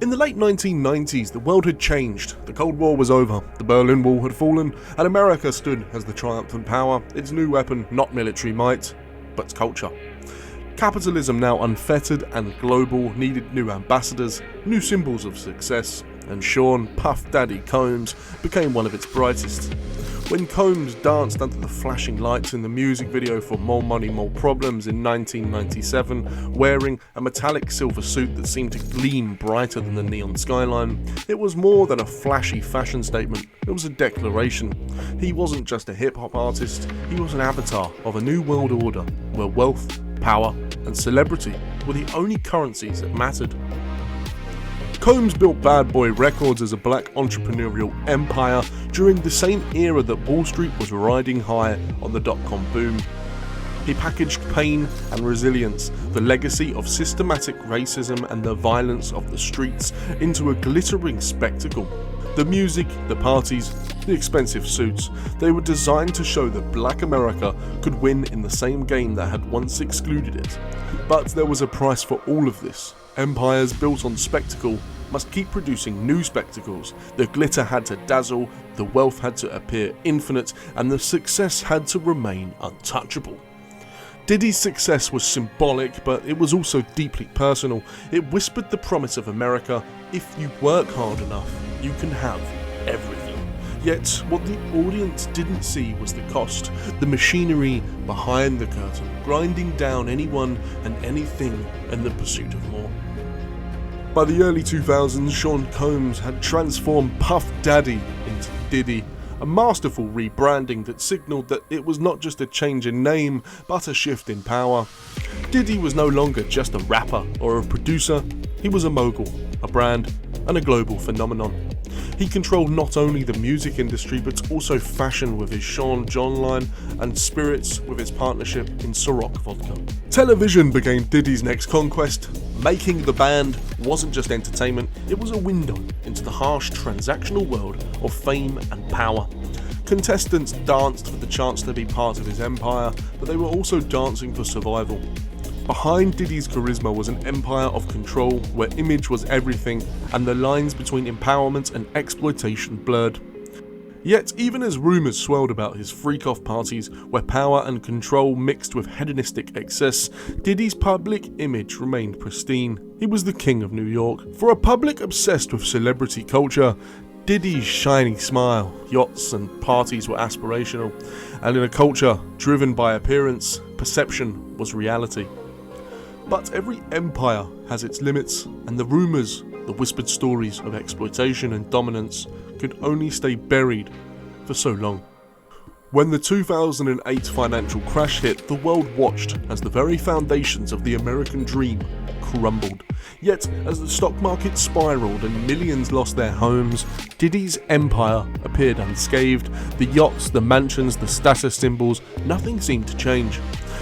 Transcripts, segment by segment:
In the late 1990s, the world had changed, the Cold War was over, the Berlin Wall had fallen, and America stood as the triumphant power, its new weapon not military might, but culture. Capitalism, now unfettered and global, needed new ambassadors, new symbols of success, and Sean Puff Daddy Combs became one of its brightest. When Combs danced under the flashing lights in the music video for More Money, More Problems in 1997, wearing a metallic silver suit that seemed to gleam brighter than the neon skyline, it was more than a flashy fashion statement, it was a declaration. He wasn't just a hip-hop artist, he was an avatar of a new world order, where wealth, power, and celebrity were the only currencies that mattered. Combs built Bad Boy Records as a black entrepreneurial empire during the same era that Wall Street was riding high on the dot-com boom. He packaged pain and resilience, the legacy of systematic racism and the violence of the streets, into a glittering spectacle. The music, the parties, the expensive suits, they were designed to show that Black America could win in the same game that had once excluded it. But there was a price for all of this. Empires built on spectacle must keep producing new spectacles. The glitter had to dazzle, the wealth had to appear infinite, and the success had to remain untouchable. Diddy's success was symbolic, but it was also deeply personal. It whispered the promise of America: if you work hard enough, you can have everything. Yet, what the audience didn't see was the cost, the machinery behind the curtain, grinding down anyone and anything in the pursuit of more. By the early 2000s, Sean Combs had transformed Puff Daddy into Diddy, a masterful rebranding that signalled that it was not just a change in name, but a shift in power. Diddy was no longer just a rapper or a producer, he was a mogul, a brand, and a global phenomenon. He controlled not only the music industry but also fashion with his Sean John line and spirits with his partnership in Ciroc vodka. Television became Diddy's next conquest. Making the band wasn't just entertainment, it was a window into the harsh transactional world of fame and power. Contestants danced for the chance to be part of his empire, but they were also dancing for survival. Behind Diddy's charisma was an empire of control where image was everything and the lines between empowerment and exploitation blurred. Yet, even as rumours swirled about his freak-off parties where power and control mixed with hedonistic excess, Diddy's public image remained pristine. He was the king of New York. For a public obsessed with celebrity culture, Diddy's shiny smile, yachts and parties were aspirational, and in a culture driven by appearance, perception was reality. But every empire has its limits, and the rumours, the whispered stories of exploitation and dominance could only stay buried for so long. When the 2008 financial crash hit, the world watched as the very foundations of the American dream crumbled. Yet, as the stock market spiraled and millions lost their homes, Diddy's empire appeared unscathed. The yachts, the mansions, the status symbols, nothing seemed to change.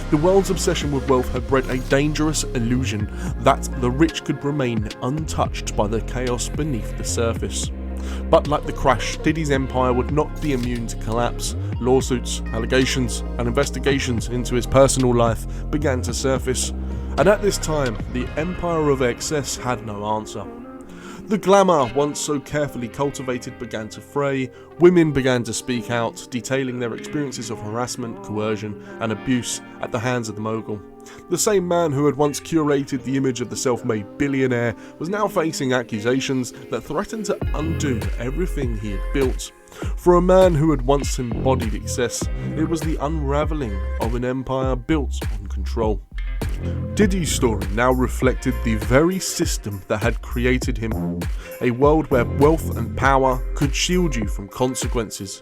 The world's obsession with wealth had bred a dangerous illusion that the rich could remain untouched by the chaos beneath the surface. But like the crash, Diddy's empire would not be immune to collapse. Lawsuits, allegations, and investigations into his personal life began to surface. And at this time, the empire of excess had no answer. The glamour, once so carefully cultivated, began to fray. Women began to speak out, detailing their experiences of harassment, coercion, and abuse at the hands of the mogul. The same man who had once curated the image of the self-made billionaire was now facing accusations that threatened to undo everything he had built. For a man who had once embodied excess, it was the unravelling of an empire built on control. Diddy's story now reflected the very system that had created him, a world where wealth and power could shield you from consequences.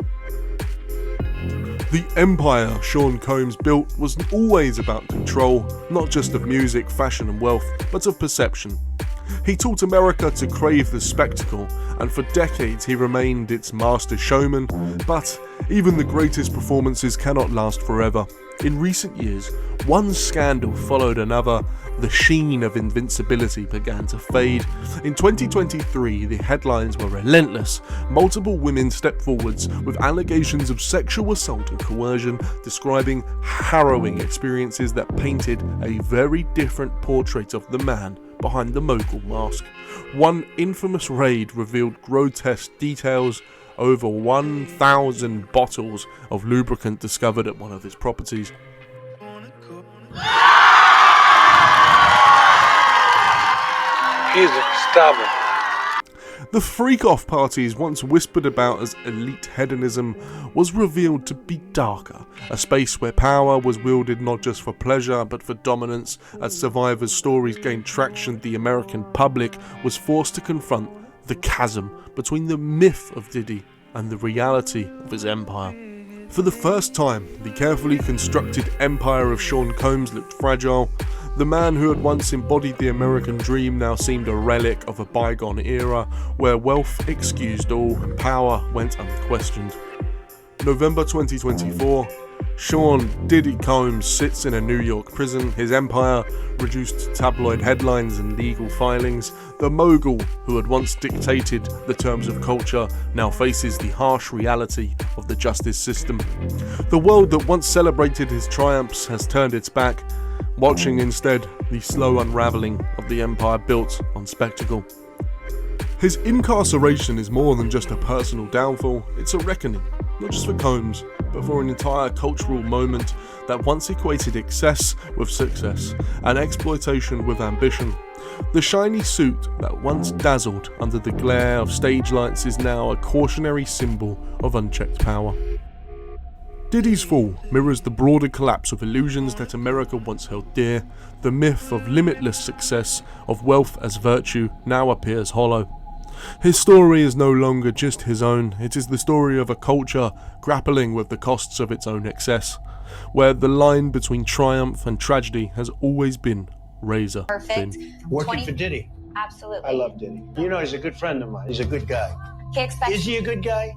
The empire Sean Combs built was always about control, not just of music, fashion and wealth, but of perception. He taught America to crave the spectacle, and for decades he remained its master showman, but even the greatest performances cannot last forever. In recent years, one scandal followed another. The sheen of invincibility began to fade. In 2023, the headlines were relentless. Multiple women stepped forwards with allegations of sexual assault and coercion, describing harrowing experiences that painted a very different portrait of the man behind the mogul mask. One infamous raid revealed grotesque details: over 1,000 bottles of lubricant discovered at one of his properties. He's stubborn. The freak-off parties once whispered about as elite hedonism was revealed to be darker, a space where power was wielded not just for pleasure but for dominance. As survivors' stories gained traction, the American public was forced to confront the chasm between the myth of Diddy and the reality of his empire. For the first time, the carefully constructed empire of Sean Combs looked fragile. The man who had once embodied the American dream now seemed a relic of a bygone era where wealth excused all and power went unquestioned. November 2024, Sean Diddy Combs sits in a New York prison, his empire reduced to tabloid headlines and legal filings. The mogul who had once dictated the terms of culture now faces the harsh reality of the justice system. The world that once celebrated his triumphs has turned its back, watching instead the slow unraveling of the empire built on spectacle. His incarceration is more than just a personal downfall, it's a reckoning, not just for Combs, but for an entire cultural moment that once equated excess with success and exploitation with ambition. The shiny suit that once dazzled under the glare of stage lights is now a cautionary symbol of unchecked power. Diddy's fall mirrors the broader collapse of illusions that America once held dear. The myth of limitless success, of wealth as virtue, now appears hollow. His story is no longer just his own, it is the story of a culture grappling with the costs of its own excess, where the line between triumph and tragedy has always been razor thin. Working for Diddy. Absolutely. I love Diddy. You know, he's a good friend of mine. He's a good guy. He expects. Is he a good guy?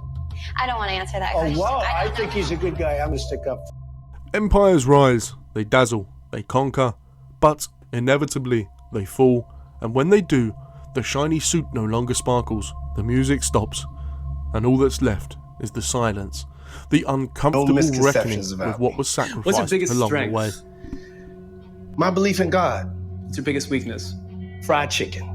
I don't want to answer that Oh, question. wow. I don't think know. he's a good guy. I'm going to stick up. Empires rise, they dazzle, they conquer, but inevitably they fall, and when they do, the shiny suit no longer sparkles, the music stops, and all that's left is the silence, the uncomfortable reckoning with what was sacrificed What's your biggest along strength? the way. My belief in God. What's your biggest weakness? Fried chicken.